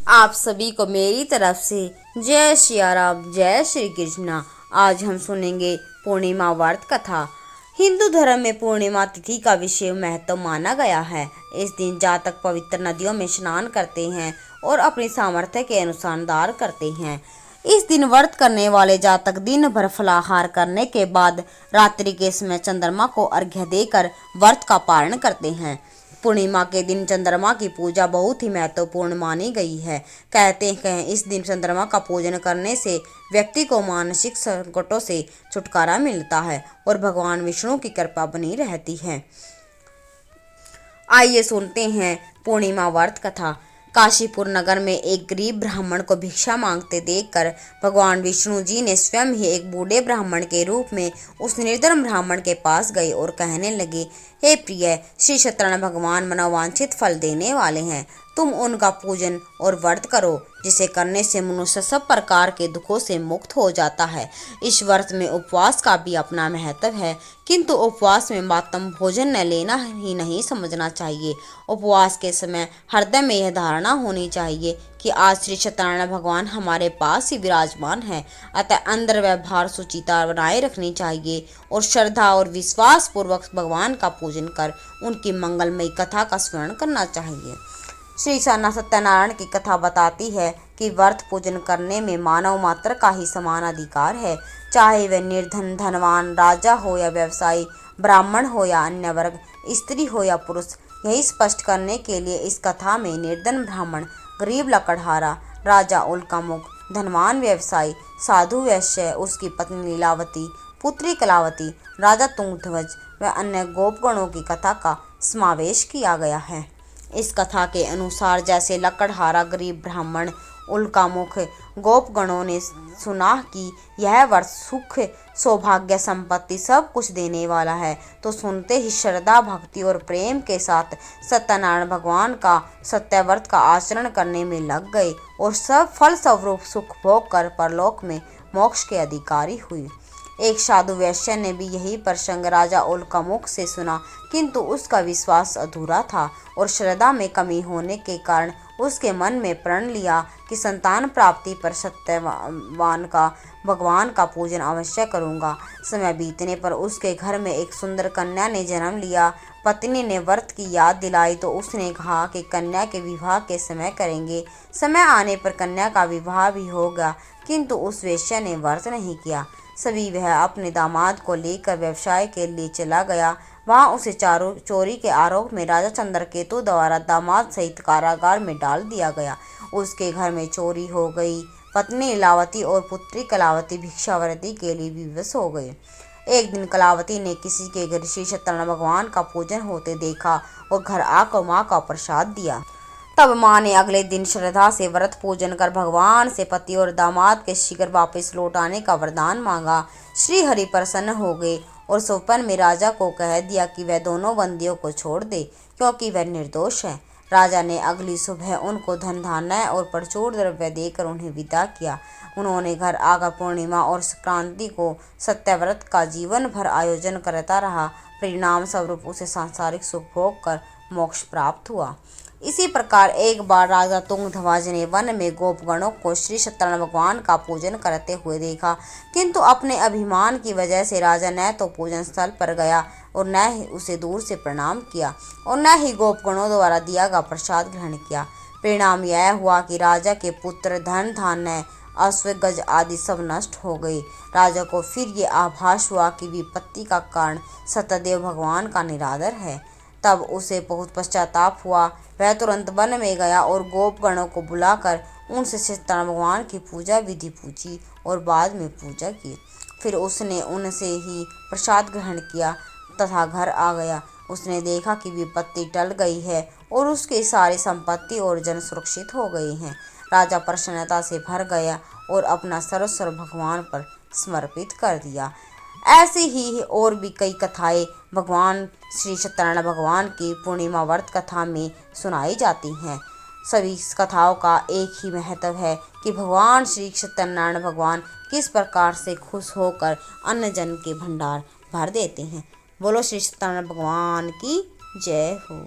आप सभी को मेरी तरफ से जय सिया राम, जय श्री कृष्णा। आज हम सुनेंगे पूर्णिमा व्रत कथा। हिंदू धर्म में पूर्णिमा तिथि का विशेष महत्व माना गया है। इस दिन जातक पवित्र नदियों में स्नान करते हैं और अपनी सामर्थ्य के अनुसार दान करते हैं। इस दिन व्रत करने वाले जातक दिन भर फलाहार करने के बाद रात्रि के समय चंद्रमा को अर्घ्य देकर व्रत का पारण करते हैं। पूर्णिमा के दिन चंद्रमा की पूजा बहुत ही महत्वपूर्ण मानी गई है। कहते हैं इस दिन चंद्रमा का पूजन करने से व्यक्ति को मानसिक संकटों से छुटकारा मिलता है और भगवान विष्णु की कृपा बनी रहती है। आइए सुनते हैं पूर्णिमा व्रत कथा। काशीपुर नगर में एक गरीब ब्राह्मण को भिक्षा मांगते देखकर भगवान विष्णु जी ने स्वयं ही एक बूढ़े ब्राह्मण के रूप में उस निर्धन ब्राह्मण के पास गए और कहने लगे, हे प्रिय, श्री सत्यनारायण भगवान मनोवांछित फल देने वाले हैं। तुम उनका पूजन और व्रत करो, जिसे करने से मनुष्य सब प्रकार के दुखों से मुक्त हो जाता है। इस व्रत में उपवास का भी अपना महत्व है, किंतु उपवास में मात्र भोजन न लेना ही नहीं समझना चाहिए। उपवास के समय हृदय में यह धारणा होनी चाहिए कि आज श्री सत्यनारायण भगवान हमारे पास ही विराजमान है, अतः अंदर व्यवहार सुचिता बनाए रखनी चाहिए और श्रद्धा और विश्वास पूर्वक भगवान का पूजन कर उनकी मंगलमयी कथा का स्मरण करना चाहिए। श्री सत्यनारायण की कथा बताती है कि व्रत पूजन करने में मानव मात्र का ही समान अधिकार है, चाहे वह निर्धन, धनवान, राजा हो या व्यवसायी, ब्राह्मण हो या अन्य वर्ग, स्त्री हो या पुरुष। यही स्पष्ट करने के लिए इस कथा में निर्धन ब्राह्मण, गरीब लकड़हारा, राजा उल्कामुख, धनवान व्यवसायी, साधु वैश्य, उसकी पत्नी लीलावती, पुत्री कलावती, राजा तुंगध्वज व अन्य गोपगणों की कथा का समावेश किया गया है। इस कथा के अनुसार जैसे लकड़हारा गरीब ब्राह्मण, उल्कामुख गोपगणों ने सुना कि यह व्रत सुख, सौभाग्य, संपत्ति सब कुछ देने वाला है, तो सुनते ही श्रद्धा, भक्ति और प्रेम के साथ सत्यनारायण भगवान का सत्य व्रत का आचरण करने में लग गए और सब फल स्वरूप सुख भोग कर परलोक में मोक्ष के अधिकारी हुई। एक साधु वैश्य ने भी यही प्रसंग राजा उल्कामुख से सुना, किंतु उसका विश्वास अधूरा था और श्रद्धा में कमी होने के कारण उसके मन में प्रण लिया कि संतान प्राप्ति पर सत्यवान का भगवान का पूजन अवश्य करूंगा। समय बीतने पर उसके घर में एक सुंदर कन्या ने जन्म लिया। पत्नी ने व्रत की याद दिलाई तो उसने कहा कि कन्या के विवाह के समय करेंगे। समय आने पर कन्या का विवाह भी हो गया, किंतु उस वेश्या ने व्रत नहीं किया। सभी वह अपने दामाद को लेकर व्यवसाय के लिए चला गया। वहां उसे चोरी के आरोप में राजा चंद्रकेतु द्वारा दामाद सहित कारागार में डाल दिया गया। उसके घर में चोरी हो गई। पत्नी लीलावती और पुत्री कलावती भिक्षावृत्ति के लिए विवश हो गए। एक दिन कलावती ने किसी के घर श्री सत्यनारायण भगवान का पूजन होते देखा और घर आकर माँ का प्रसाद दिया। तब माँ ने अगले दिन श्रद्धा से व्रत पूजन कर भगवान से पति और दामाद के शीघ्र वापस लौटाने का वरदान मांगा। श्री हरि प्रसन्न हो गए और स्वप्न में राजा को कह दिया कि वह दोनों बंदियों को छोड़ दे, क्योंकि वह निर्दोष है। राजा ने अगली सुबह उनको धन धान्य और प्रचुर द्रव्य देकर उन्हें विदा किया। उन्होंने घर आकर पूर्णिमा और संक्रांति को सत्यव्रत का जीवन भर आयोजन करता रहा। परिणाम स्वरूप उसे सांसारिक सुख भोग कर मोक्ष प्राप्त हुआ। इसी प्रकार एक बार राजा तुंगध्वज ने वन में गोपगणों को श्री सत्यनारायण भगवान का पूजन करते हुए देखा, किंतु अपने अभिमान की वजह से राजा न तो पूजन स्थल पर गया और न ही उसे दूर से प्रणाम किया और न ही गोपगणों द्वारा दिया गया प्रसाद ग्रहण किया। परिणाम यह हुआ कि राजा के पुत्र, धन धान्य, अश्व, गज आदि सब नष्ट हो गए। राजा को फिर ये आभास हुआ कि विपत्ति का कारण सत्यदेव भगवान का निरादर है। तब उसे बहुत पश्चाताप हुआ। वह तुरंत वन में गया और गोपगणों को बुलाकर उनसे सत्यनारायण भगवान की पूजा विधि पूछी और बाद में पूजा की। फिर उसने उनसे ही प्रसाद ग्रहण किया तथा घर आ गया। उसने देखा कि विपत्ति टल गई है और उसकी सारी संपत्ति और जन सुरक्षित हो गए हैं। राजा प्रसन्नता से भर गया और अपना सर्वस्व भगवान पर समर्पित कर दिया। ऐसी ही और भी कई कथाएं भगवान श्री सत्यनारायण भगवान की पूर्णिमा व्रत कथा में सुनाई जाती हैं। सभी कथाओं का एक ही महत्व है कि भगवान श्री सत्यनारायण भगवान किस प्रकार से खुश होकर अन्न जन के भंडार भर देते हैं। बोलो श्री सत्यनारायण भगवान की जय हो।